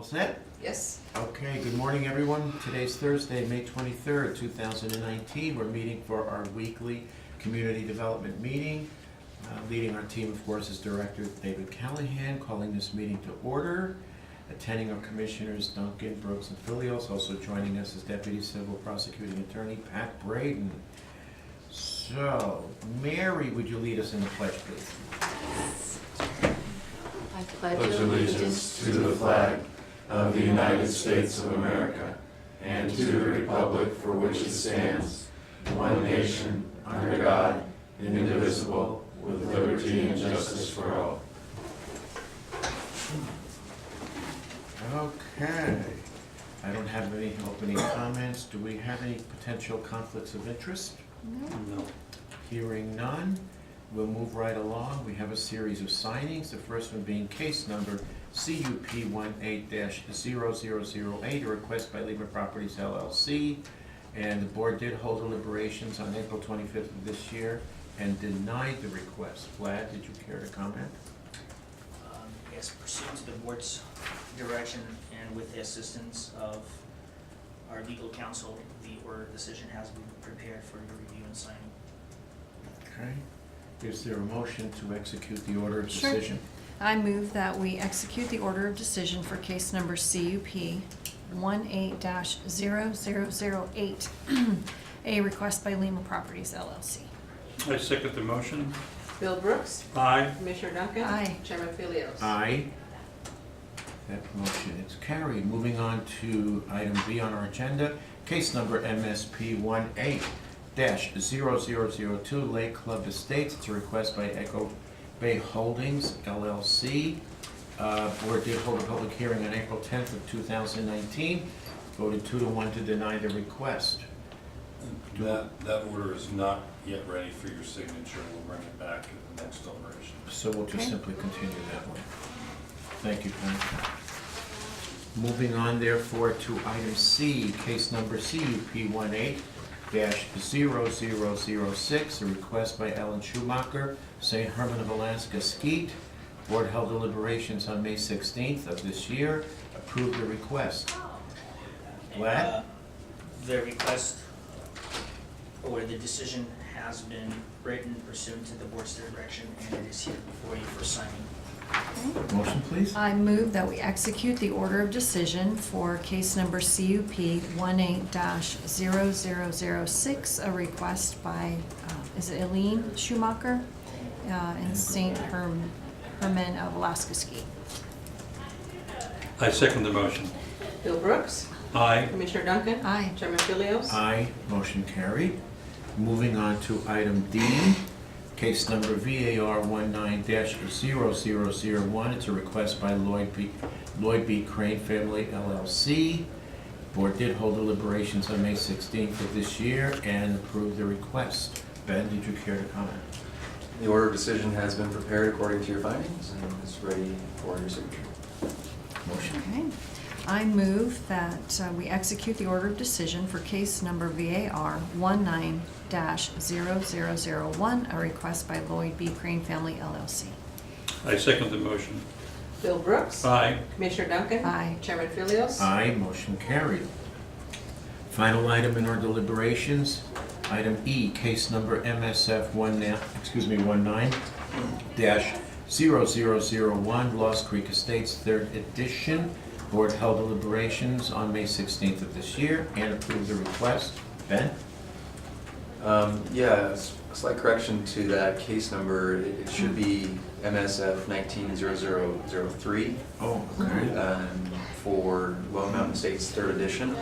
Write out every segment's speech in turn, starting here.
All set? Yes. Okay, good morning, everyone. Today's Thursday, May 23rd, 2019. We're meeting for our weekly community development meeting. Leading our team, of course, is Director David Callahan, calling this meeting to order. Attending our commissioners, Duncan, Brooks, and Filios. Also joining us is Deputy Civil Prosecuting Attorney Pat Braden. So, Mary, would you lead us in the pledge, please? I pledge allegiance to the flag of the United States of America and to the republic for which it stands, one nation, under God, indivisible, with liberty and justice for all. Okay. I don't have any opening comments. Do we have any potential conflicts of interest? No. Hearing none, we'll move right along. We have a series of signings, the first one being case number CUP 18-0008, a request by Lima Properties LLC. And the board did hold deliberations on April 25th of this year and denied the request. Vlad, did you care to comment? Yes, pursuant to the board's direction and with the assistance of our legal counsel, the order of decision has been prepared for your review and signing. Okay. Is there a motion to execute the order of Sure. decision? I move that we execute the order of decision for case number CUP 18-0008, a request by Lima Properties LLC. I second the motion. Bill Brooks, Aye. Commissioner Duncan. Aye. Chairman Filios. Aye. That motion is carried. Moving on to item B on our agenda, case number MSP 18-0002, Lake Club Estates. It's a request by Echo Bay Holdings LLC. Board did hold a public hearing on April 10th of 2019. Voted 2-1 to deny the request. That order is not yet ready for your signature. We'll bring it back at the next deliberation. So we'll just Okay. simply continue that way. Thank you, Ken. Moving on therefore to item C, case number CUP 18-0006, a request by Ellen Schumacher, St. Herman of Alaska Skeet. Board held deliberations on May 16th of this year, approved the request. Vlad? The request or the decision has been written pursuant to the board's direction, and it is here before you for signing. Motion, please. I move that we execute the order of decision for case number CUP 18-0006, a request by, is it Eileen Schumacher and St. Herman of Alaska Ski. I second the motion. Bill Brooks, Aye. Commissioner Duncan. Aye. Chairman Filios. Aye, motion carried. Moving on to item D, case number VAR 19-0001. It's a request by Lloyd B. Crane Family LLC. Board did hold deliberations on May 16th of this year and approved the request. Ben, did you care to comment? The order of decision has been prepared according to your findings and is ready for your signature. Motion. Okay. I move that we execute the order of decision for case number VAR 19-0001, a request by Lloyd B. Crane Family LLC. I second the motion. Bill Brooks, Aye. Commissioner Duncan. Aye. Chairman Filios. Aye, motion carried. Final item in our deliberations, item E, case number MSF 19-0001, Lost Creek Estates, 3rd edition. Board held deliberations on May 16th of this year and approved the request. Ben? Yeah, a slight correction to that case number. It should be MSF 19-0003 Oh, okay. for Lone Mountain Estates 3rd edition.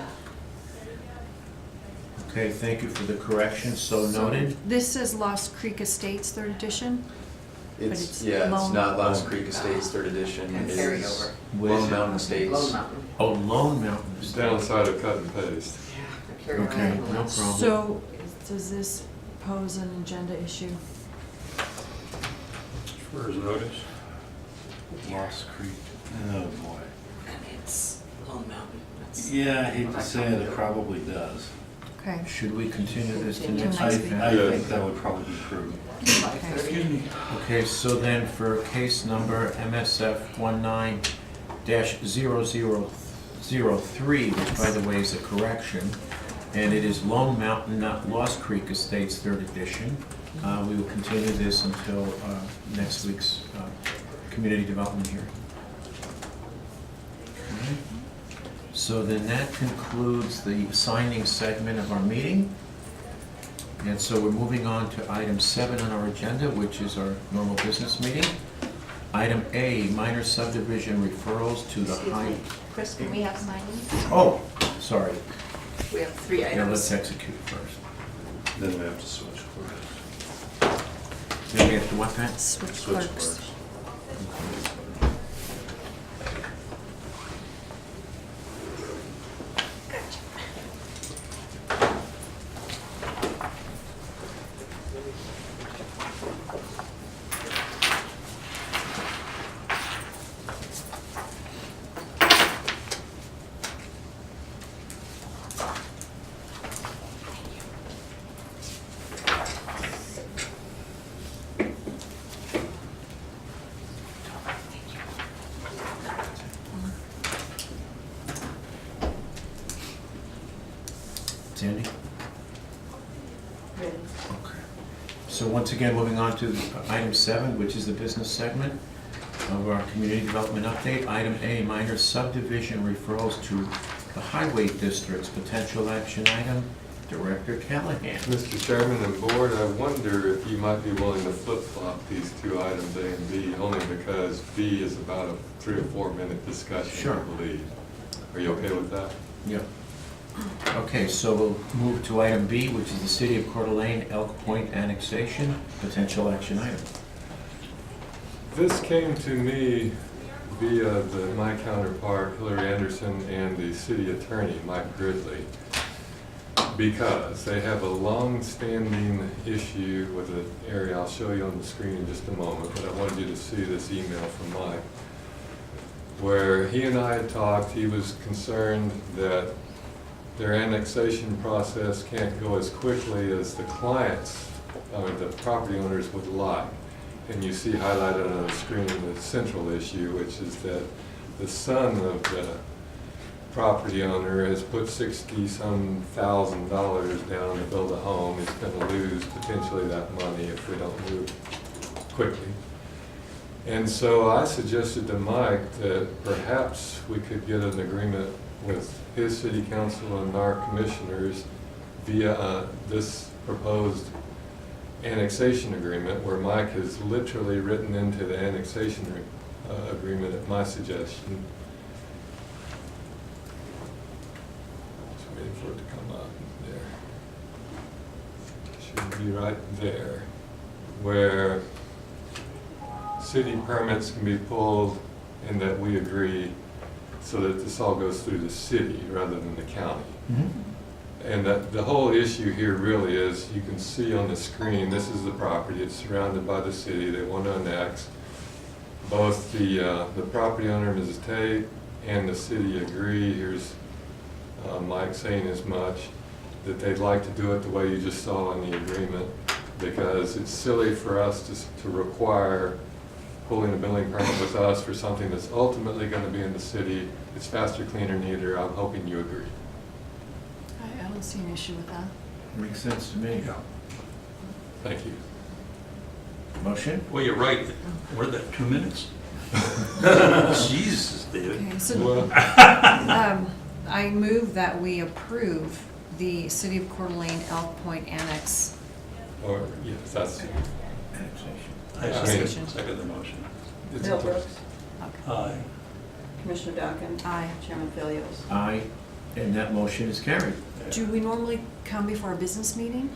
Okay, thank you for the correction, so noted. This is Lost Creek Estates, 3rd edition. it's It's Lone- not Lost Creek Estates 3rd edition. And It carry is over. Lone Mountain Estates. Lone Mountain. Oh, Lone Mountain It's Estates. downside of cut and paste. Carry Okay, over. no problem. So, does this pose an agenda issue? Where's notice? Lost Creek. Oh, boy. And it's Lone Mountain. That's- Yeah, I hate to say it, it probably does. Okay. Should we continue this to Continue next next week? week. I think that would probably be prudent. Okay. Okay, so then for case number MSF 19 -0003, which by the way is a correction, and it is Lone Mountain, not Lost Creek Estates, 3rd edition. We will continue this until next week's community development hearing. Okay. So then that concludes the signing segment of our meeting. And so we're moving on to item 7 on our agenda, which is our normal business meeting. Item A, minor subdivision referrals to the Excuse high... me, Chris, can we have signing? Oh, sorry. We have 3 Yeah, let's items. execute first. Then we have to switch clerks. Then we have to what, Pat? Switch Switch clerks. Sandy? Ready. Okay. So once again, moving on to item 7, which is the business segment of our community development update. Item A, minor subdivision referrals to the highway districts. Potential action item, Director Callahan. Mr. Chairman and Board, I wonder if you might be willing to flip-flop these two items, A and B, only because B is about a 3 or 4 minute discussion, Sure. I believe. Are you okay with that? Yep. Okay, so we'll move to item B, which is the City of Coeur d'Alene Elk Point annexation. Potential action item. This came to me via my counterpart, Hillary Anderson, and the city attorney, Mike Gridley, because they have a long-standing issue with an area. I'll show you on the screen in just a moment, but I wanted you to see this email from Mike, where he and I had talked. He was concerned that their annexation process can't go as quickly as the clients, the property owners would like. And you see highlighted on the screen the central issue, which is that the son of the property owner has put $60-some thousand down to build a home. He's going to lose potentially that money if we don't move quickly. And so I suggested to Mike that perhaps we could get an agreement with his city council and our commissioners via this proposed annexation agreement, where Mike has literally written into the annexation agreement at my suggestion. Just waiting for it to come up there. Should be right there, where city permits can be pulled and that we agree, so that this all goes through the city rather than the county. And that the whole issue here really is, you can see on the screen, this is the property, it's surrounded by the city, they want to annex. Both the property owner, Mrs. Tate, and the city agree. Here's Mike saying as much, that they'd like to do it the way you just saw in the agreement, because it's silly for us to require pulling a building permit with us for something that's ultimately going to be in the city. It's faster, cleaner, neater. I'm hoping you agree. I don't see an issue with that. Makes sense to me. Thank you. Motion? Well, you're right. What, that 2 minutes? Jesus, David. Okay, so Well, I move that we approve the City of Coeur d'Alene Elk Point Annex. or, yes, that's, Annexation. I second the motion. it's Bill Brooks, Okay. Aye. Commissioner Duncan. Aye. Chairman Philios. Aye, and that motion is carried. Do we normally come before a business meeting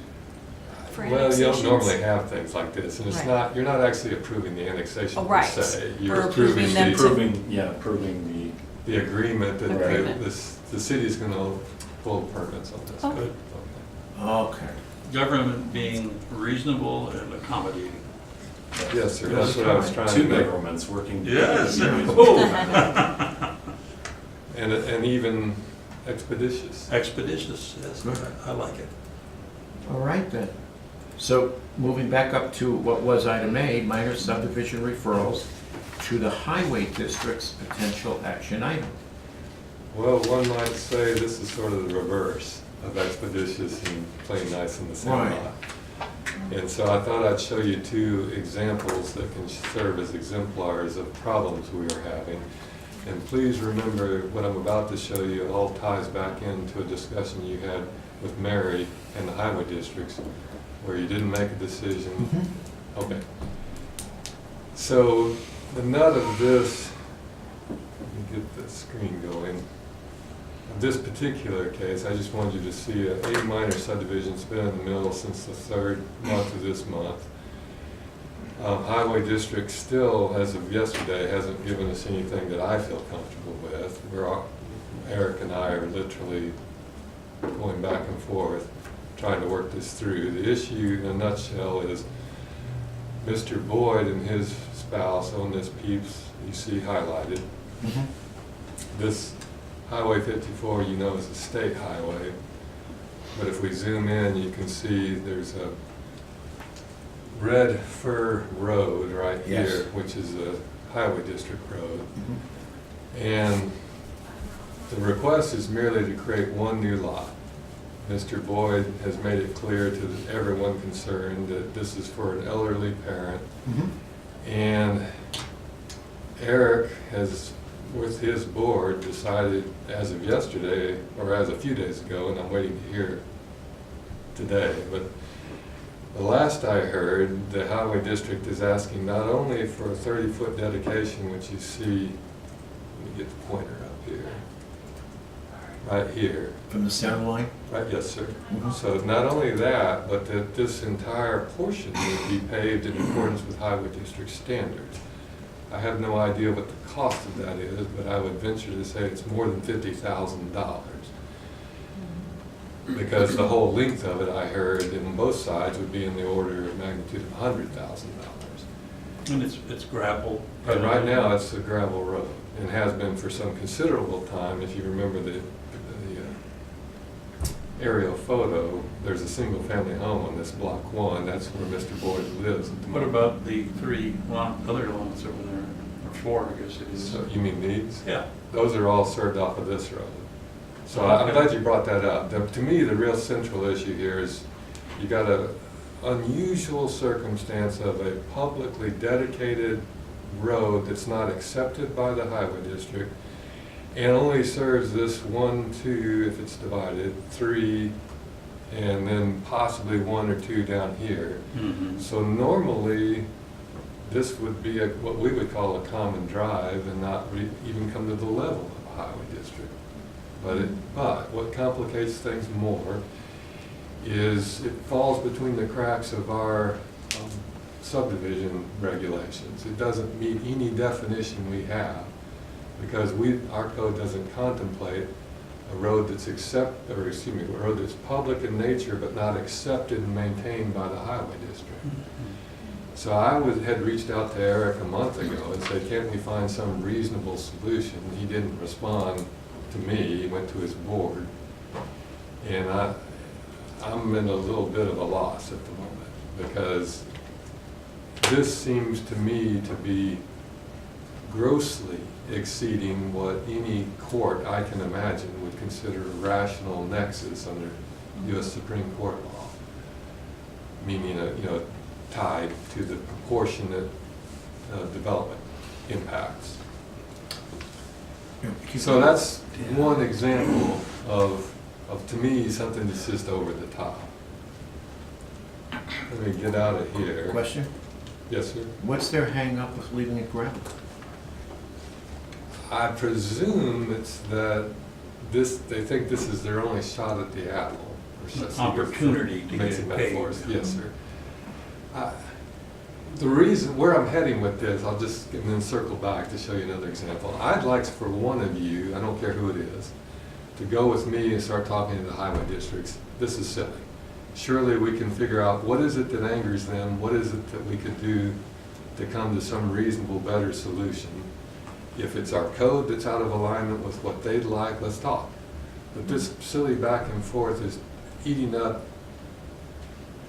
for well, you don't annexations? normally have things like this, and it's Right. not, you're not actually approving the annexation Oh, per right. se. We're You're approving approving them the, Approving the agreement that Agreement. the city's going to pull permits on this. Oh. Good. Okay. Government being reasonable and accommodating. Yes, sir, that's what I was trying to two make. governments working. Yes. together. Oh. And even expeditious. Expeditious, yes, Good. I like it. All right then. So moving back up to what was item A, minor subdivision referrals to the highway district's potential action item. Well, one might say this is sort of the reverse of expeditious and playing nice in the sandlot. And so I thought I'd show you two examples that can serve as exemplars of problems we are having. And please remember, what I'm about to show you all ties back into a discussion you had with Mary and the highway districts, where you didn't make a decision. Okay. So the nut of this, let me get the screen going. In this particular case, I just wanted you to see a minor subdivision. It's been in the middle since the 3rd month of this month. Highway District still, as of yesterday, hasn't given us anything that I feel comfortable with. Eric and I are literally going back and forth, trying to work this through. The issue, in a nutshell, is Mr. Boyd and his spouse own this piece you see highlighted. This Highway 54, you know, is a state highway, but if we zoom in, you can see there's a Red Fir Road right Yes. here, which is a highway district road. And the request is merely to create one new lot. Mr. Boyd has made it clear to everyone concerned that this is for an elderly parent. And Eric has, with his board, decided as of yesterday, or as a few days ago, and I'm waiting to hear today, but the last I heard, the highway district is asking not only for a 30-foot dedication, which you see, let me get the pointer up here, right here. From the sound line? Right, yes, sir. So not only that, but that this entire portion would be paved in accordance with highway district standards. I have no idea what the cost of that is, but I would venture to say it's more than $50,000. Because the whole length of it, I heard, in both sides would be in the order of magnitude of $100,000. And it's gravel. But right now, it's a gravel road, and has been for some considerable time. If you remember the aerial photo, there's a single-family home on this block 1. That's where Mr. Boyd lives at the What moment. about the 3 other lots over there, or 4, I guess it is? So you mean these? Yeah. Those are all served off of this road. So I'm glad you brought that up. To me, the real central issue here is you got an unusual circumstance of a publicly dedicated road that's not accepted by the highway district and only serves this 1, 2, if it's divided, 3, and then possibly 1 or 2 down here. So normally, this would be what we would call a common drive and not even come to the level of a highway district. But what complicates things more is it falls between the cracks of our subdivision regulations. It doesn't meet any definition we have because our code doesn't contemplate a road that's a road that's public in nature but not accepted and maintained by the highway district. So I had reached out to Eric a month ago and said, can't we find some reasonable solution? He didn't respond to me. He went to his board. And I'm in a little bit of a loss at the moment because this seems to me to be grossly exceeding what any court I can imagine would consider a rational nexus under U.S. Supreme Court law, meaning tied to the proportionate development impacts. So that's one example of to me, something that's just over the top. Let me get out of here. Question? Yes, sir? What's their hang up with leaving it gravel? I presume it's that they think this is their only shot at the apple. Or something. Opportunity to get Mixing it paid. metaphors. Yes, sir. The reason, where I'm heading with this, I'll just and then circle back to show you another example. I'd like for one of you, I don't care who it is, to go with me and start talking to the highway districts. This is silly. Surely we can figure out what is it that angers them, what is it that we could do to come to some reasonable, better solution. If it's our code that's out of alignment with what they'd like, let's talk. But this silly back and forth is eating up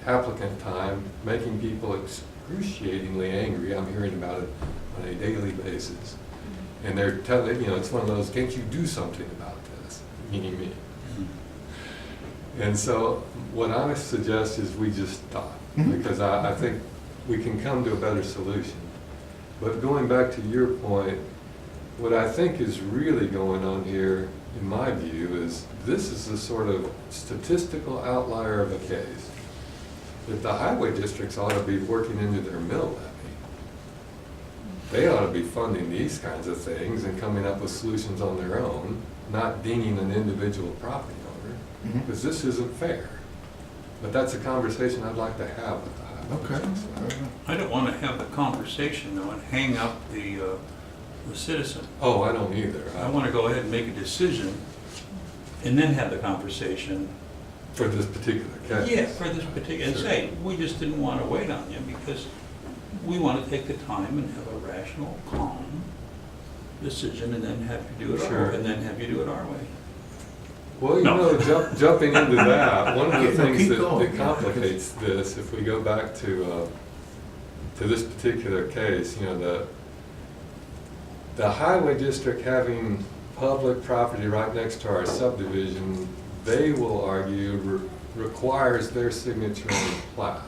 applicant time, making people excruciatingly angry. I'm hearing about it on a daily basis. And they're telling, it's one of those, can't you do something about this? Meaning me. And so what I suggest is we just stop, because I think we can come to a better solution. But going back to your point, what I think is really going on here, in my view, is this is a sort of statistical outlier of a case that the highway districts ought to be working into their mill levy. They ought to be funding these kinds of things and coming up with solutions on their own, not dinging an individual property owner, because this isn't fair. But that's a conversation I'd like to have with the highway districts. I don't want to have the conversation though and hang up the citizen. Oh, I don't either. I want to go ahead and make a decision and then have the conversation. For this particular case. Yeah, for this particular, and say, we just didn't want to wait on you because we want to take the time and have a rational, calm decision and then have you do it Sure. and then have you do it our way. Well, No. jumping into that, one of the Yeah, no, things keep that going. complicates this, if we go back to this particular case, the highway district having public property right next to our subdivision, they will argue requires their signature on the plat.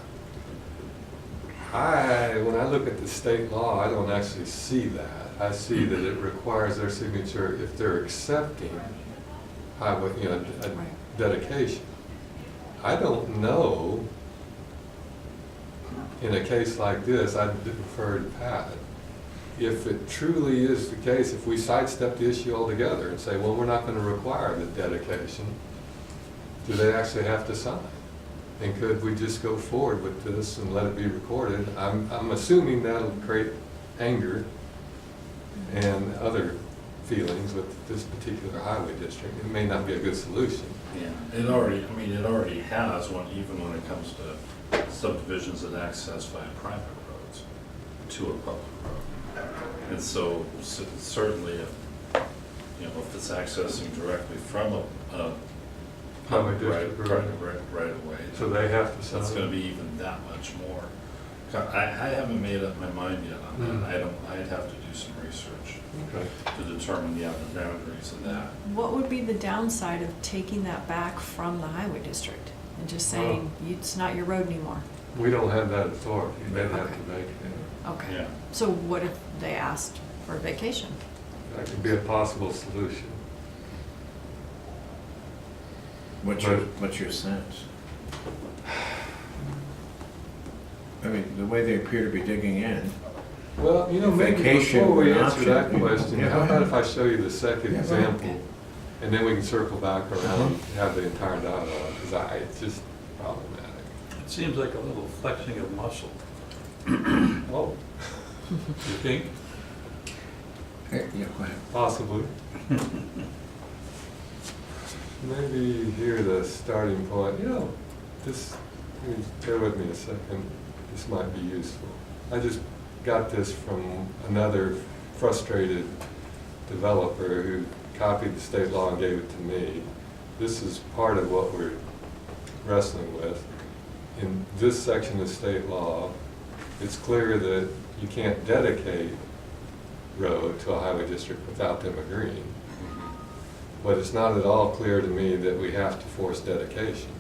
When I look at the state law, I don't actually see that. I see that it requires their signature if they're accepting highway, a dedication. I don't know, in a case like this, I'd defer to Pat, if it truly is the case, if we sidestep the issue altogether and say, well, we're not going to require the dedication, do they actually have to sign? And could we just go forward with this and let it be recorded? I'm assuming that'll create anger and other feelings with this particular highway district. It may not be a good solution. Yeah, it already has one, even when it comes to subdivisions that access via private roads to a public road. And so certainly, if it's accessing directly from a Highway right district, away. So they have to sign. It's gonna be even that much more. I haven't made up my mind yet on that. I'd have to do some research Okay. to determine the outer boundaries of that. What would be the downside of taking that back from the highway district and just saying, it's not your road anymore? We don't have that authority. They'd have Okay. to make it. Okay. Yeah. So what if they asked for a vacation? That could be a possible solution. What's your sense? I mean, the way they appear to be digging in. Well, maybe Vacation before we an answer that option. question, Yeah, how go about ahead. if I show you the second Yeah, go ahead. example? And then we can circle back around and have the entire dialogue, because it's just problematic. It seems like a little flexing of muscle. Oh, You think? Yeah, go ahead. possibly. Maybe here the starting point, bear with me a second, this might be useful. I just got this from another frustrated developer who copied the state law and gave it to me. This is part of what we're wrestling with. In this section of state law, it's clear that you can't dedicate road to a highway district without them agreeing. But it's not at all clear to me that we have to force dedication.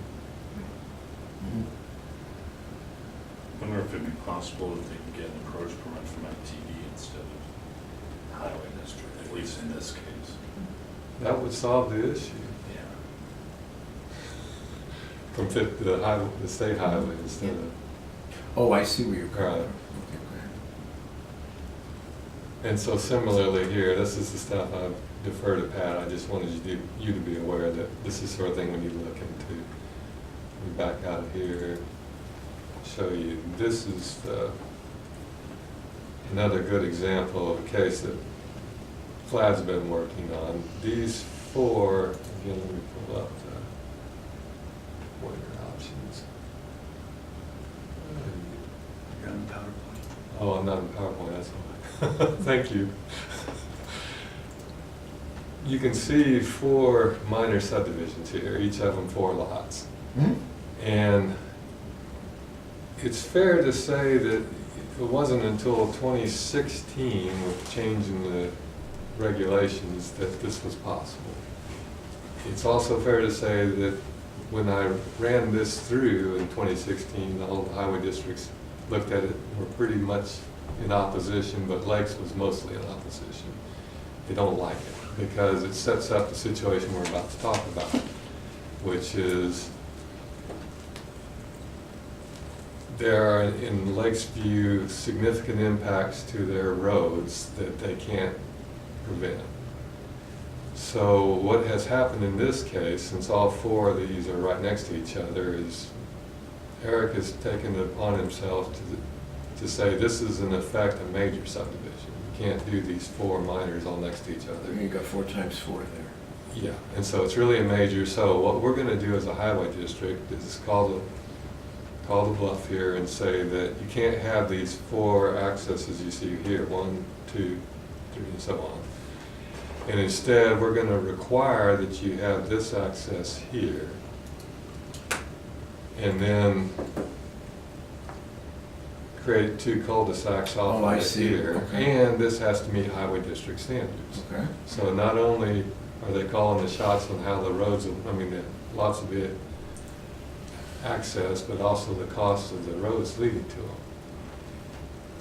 I wonder if it'd be possible that they can get an approach permit from MTD instead of highway district, at least in this case. That would solve the issue. Yeah. From the state highway instead of. Oh, I see where you're going. Right. Okay, go ahead. And so similarly here, this is the stuff I defer to Pat. I just wanted you to be aware that this is the sort of thing we need to look into. Let me back out of here, show you. This is another good example of a case that Vlad's been working on. These four, again, let me pull up the pointer options. Got a PowerPoint. Oh, I'm not in PowerPoint, that's why. Thank you. You can see 4 minor subdivisions here, each of them 4 lots. And it's fair to say that it wasn't until 2016, with change in the regulations, that this was possible. It's also fair to say that when I ran this through in 2016, all the highway districts looked at it and were pretty much in opposition, but Lakes was mostly in opposition. They don't like it because it sets up the situation we're about to talk about, which is there are, in Lakes' view, significant impacts to their roads that they can't prevent. So what has happened in this case, since all four of these are right next to each other, is Eric has taken it upon himself to say this is in effect a major subdivision. You can't do these four minors all next to each other. You got 4 times 4 there. Yeah, and so it's really a major. So what we're going to do as a highway district is call the bluff here and say that you can't have these 4 accesses you see here, 1, 2, 3, and so on. And instead, we're going to require that you have this access here, and then create 2 cul-de-sacs off Oh, I of it see. here. Okay. And this has to meet highway district standards. Okay. So not only are they calling the shots on how the roads, the lots of it access, but also the cost of the roads leading to them.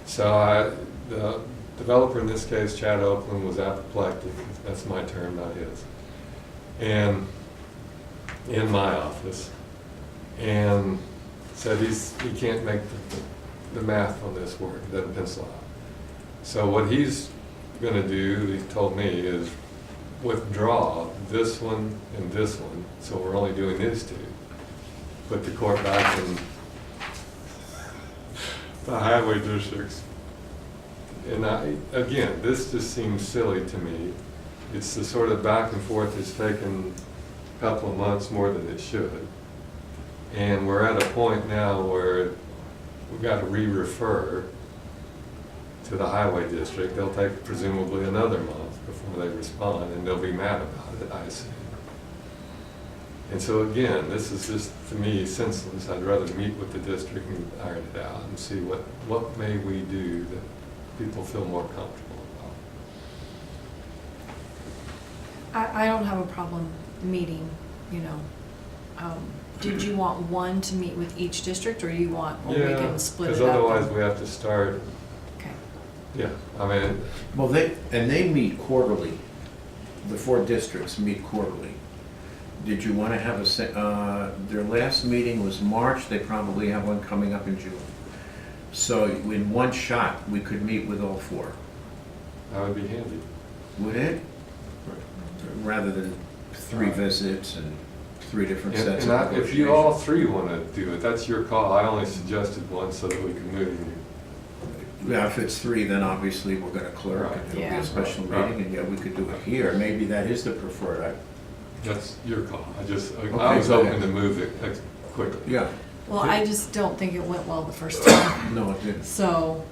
So the developer in this case, Chad Oakland, was apoplectic. That's my term, not his. And in my office, and said he can't make the math on this work. It doesn't pencil out. So what he's going to do, he told me, is withdraw this one and this one. So we're only doing these 2. Put the court back in the highway districts. And again, this just seems silly to me. It's the sort of back and forth that's taken a couple of months more than it should. And we're at a point now where we've got to re-refer to the highway district. They'll take presumably another month before they respond, and they'll be mad about it, I assume. And so again, this is just, to me, senseless. I'd rather meet with the district and iron it out and see what may we do that people feel more comfortable about. I don't have a problem meeting, Did you want one to meet with each district, or you want, or we can split it up? Because otherwise we have to start, Okay. yeah, I mean, Well, they meet quarterly. The 4 districts meet quarterly. Did you want to have their last meeting was March, they probably have one coming up in June. So in one shot, we could meet with all 4. that would be handy. Would it? Rather than 3 visits and 3 different sets of And if you negotiations. all 3 want to do it, that's your call. I only suggested one so that we could move you. Yeah, if it's 3, then obviously we're going to clerk, and it'll be Yeah. a special Right. meeting, and yeah, we could do it here. Maybe that is the preferred. That's your call. I was go hoping ahead. to move it quickly. Yeah, Well, I just don't think it went well the first time, no, it didn't. so.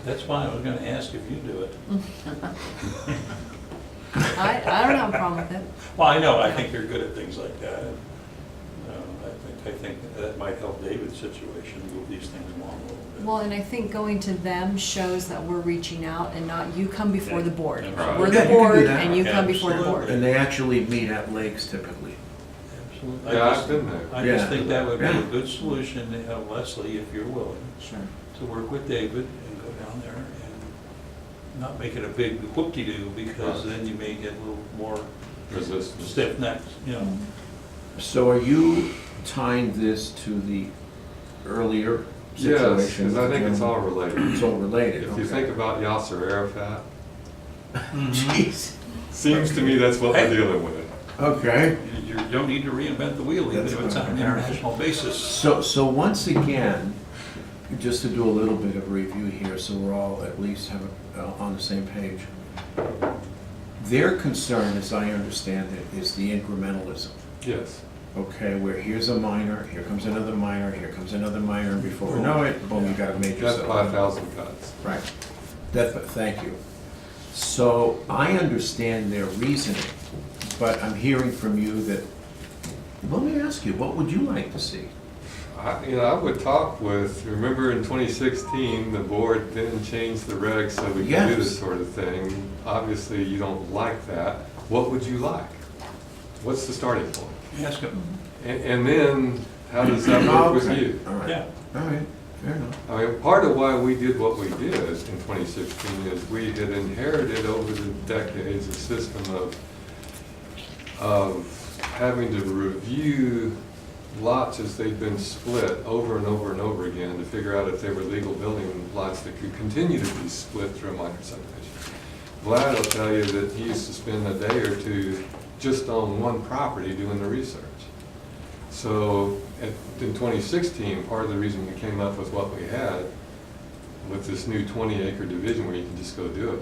That's why I was gonna ask if you do it. I don't have a problem with it. Well, I know, I think you're good at things like that. I think that might help David's situation, move these things along a little bit. Well, and I think going to them shows that we're reaching out and not you come before the board. Right. We're Yeah, the you can do board that. and you come before the board. Absolutely. And they actually meet at lakes typically. Absolutely. Yeah, I've been there. I just Yeah. think that would be Yeah. a good solution to have Leslie, if you're willing, Sure. to work with David and go down there and not make it a big whoop-de-doo, because then you may get a little more Resistance. stiff-necked, So are you tying this to the earlier Yes, situation? because I think it's all related. It's all related, If you okay. think about Yasser Arafat, Jeez, seems to me that's what we're Hey. dealing with. okay. You don't need to reinvent the wheel, even That's if it's on an fine. international basis. So once again, just to do a little bit of review here, so we're all at least on the same page. Their concern, as I understand it, is the incrementalism. Yes. Okay, where here's a minor, here comes another minor, here comes another minor, and before we know it, boom, you got a major That's settlement. 5,000 cuts. Right. Thank you. So I understand their reasoning, but I'm hearing from you that, let me ask you, what would you like to see? I would talk with, remember in 2016, the board then changed the regs so we could do this Yes. sort of thing. Obviously, you don't like that. What would you like? What's the starting point? Ask him. And then, how does that work with Okay. you? Yeah. All right, fair enough. I mean, part of why we did what we did in 2016 is we had inherited over the decades a system of having to review lots as they've been split over and over and over again to figure out if they were legal building lots that could continue to be split through a minor subdivision. Vlad will tell you that he used to spend a day or two just on one property doing the research. So in 2016, part of the reason we came up with what we had with this new 20-acre division where you can just go do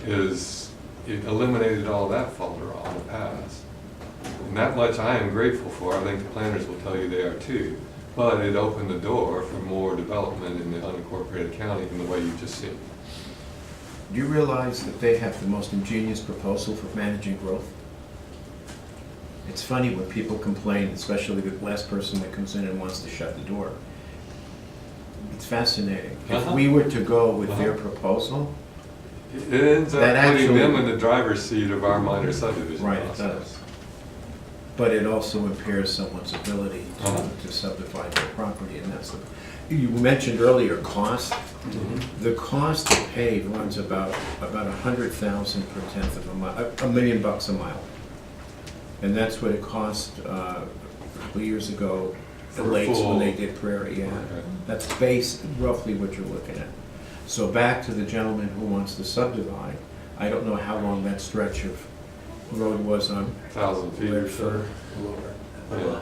it, is it eliminated all that folderol in the past. And that much I am grateful for. I think the planners will tell you they are too. But it opened the door for more development in the unincorporated county in the way you've just seen. Do you realize that they have the most ingenious proposal for managing growth? It's funny when people complain, especially the last person that comes in and wants to shut the door. It's fascinating. If we were to go with their proposal, It ends up That putting actually- them in the driver's seat of our minor subdivision right, it process. does. But it also impairs someone's ability Uh-huh. to subdivide their property, and that's the, you mentioned earlier cost. Mhm. The cost to pave runs about 100,000 per tenth of a mile, $1 million a mile. And that's what it cost a couple of years ago, the For lakes when they full- did Prairie, yeah. Okay. That's base, roughly what you're looking at. So back to the gentleman who wants to subdivide, I don't know how long that stretch of road was on, 1,000 feet or so. Yeah,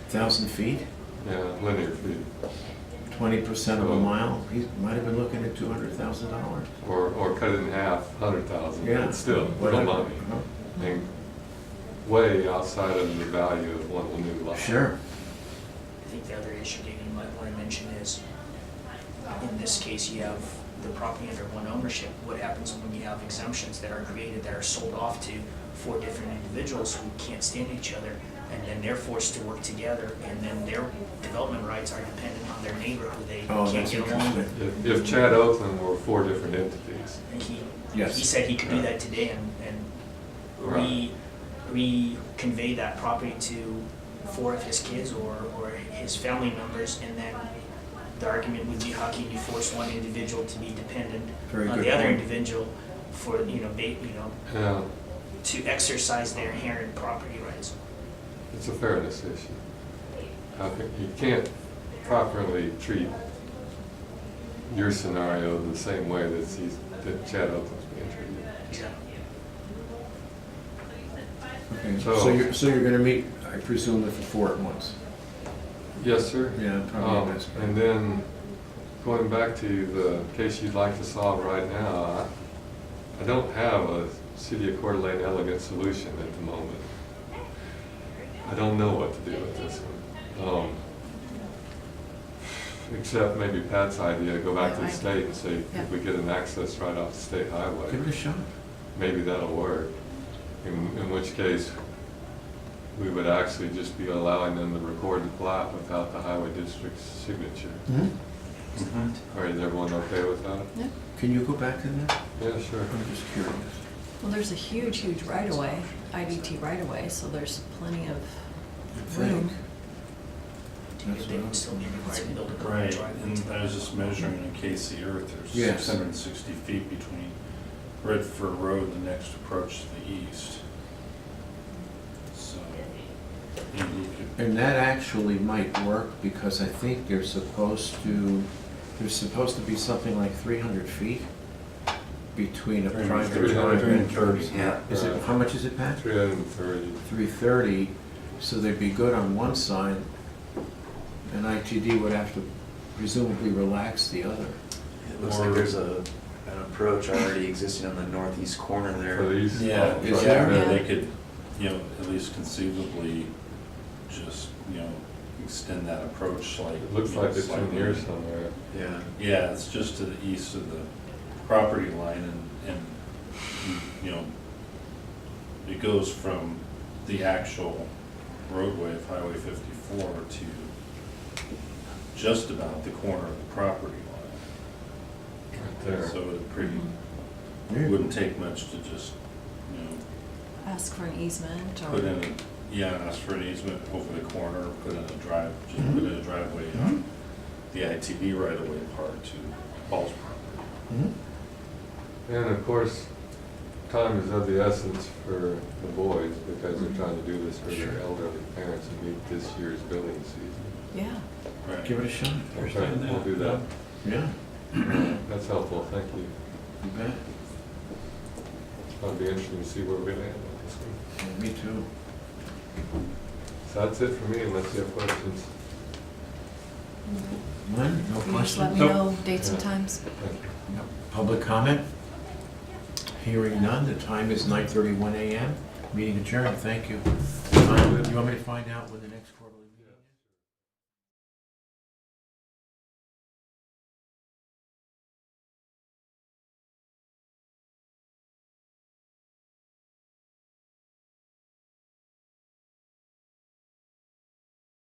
1,000 feet, yeah, linear feet. 20% of a mile, he might have been looking at $200,000. Or cut it in half, 100,000, Yeah. but still, real Whatever. money. Uh-huh. And way outside of the value of one of the new lots. Sure. I think the other issue that you might want to mention is, in this case, you have the property under one ownership. What happens when you have exemptions that are created, that are sold off to 4 different individuals who can't stand each other, and then they're forced to work together, and then their development rights are dependent on their neighbor who they Oh, can't that's get along with. interesting. If Chad Oakland were 4 different entities, And he Yes. said he could do that today and reconvey that property to 4 of his kids or his family members, and then the argument would be, how can you force one individual to be dependent Very on good the other point. individual for, yeah, to exercise their inherent property rights? it's a fairness issue. I think you can't properly treat your scenario the same way that Chad Oakland's being treated. Exactly. Okay, So- so you're gonna meet, I presume, with the 4 at once? Yes, sir. Yeah, probably best. And then, going back to the case you'd like to solve right now, I don't have a City of Coeur d'Alene elegant solution at the moment. I don't know what to do with this one. Except maybe Pat's idea, go back to the state and say, Yeah. if we get an access right off the state highway, Give it a shot. maybe that'll work. In which case, we would actually just be allowing them to record the plat without the highway district's signature. All right, is everyone okay with that? Yeah. Can you go back to that? Yeah, sure. I'm just curious. Well, there's a huge right-of-way, IDT right-of-way, so there's plenty of Think. room. That's They what would I'm still be required to build a Right, driveway and to the- I was just measuring in KC Earth, there's Yes. 660 feet between Redford Road and the next approach to the east. So, you could, And that actually might work, because I think there's supposed to be something like 300 feet between a private driveway. 330. Yeah. Is it, how much is it, Pat? 330. 330, so they'd be good on one side, and ITD would have to presumably relax the other. It looks like there's an approach already existing on the northeast corner there. For these? Yeah, Is right there? there, Yeah. they could, at least conceivably, just, extend that approach slightly. It looks like it's in slightly. here somewhere. Yeah. Yeah, it's just to the east of the property line and, it goes from the actual roadway of Highway 54 to just about the corner of the property line. Right there. So it pretty, Yeah. wouldn't take much to just, you know, Ask for an easement or? put in, ask for an easement over the corner, put in a drive, just put in a driveway on the ITV right-of-way part to Paul's property. Mhm. And of course, time is of the essence for the boys because they're trying to do this for their elderly parents and meet this year's building season. Yeah. Right. Give it a shot. Okay, we'll do that. Yeah, That's helpful, thank you. you bet. It'll be interesting to see where we land on this one. Yeah, me too. So that's it for me, unless you have questions. None? No You just let questions? me know dates and Yeah. times. Thank you. Yep. Public comment? Hearing none, the time is 9:31 a.m. Meeting adjourned, thank you. You want me to find out when the next quarterly?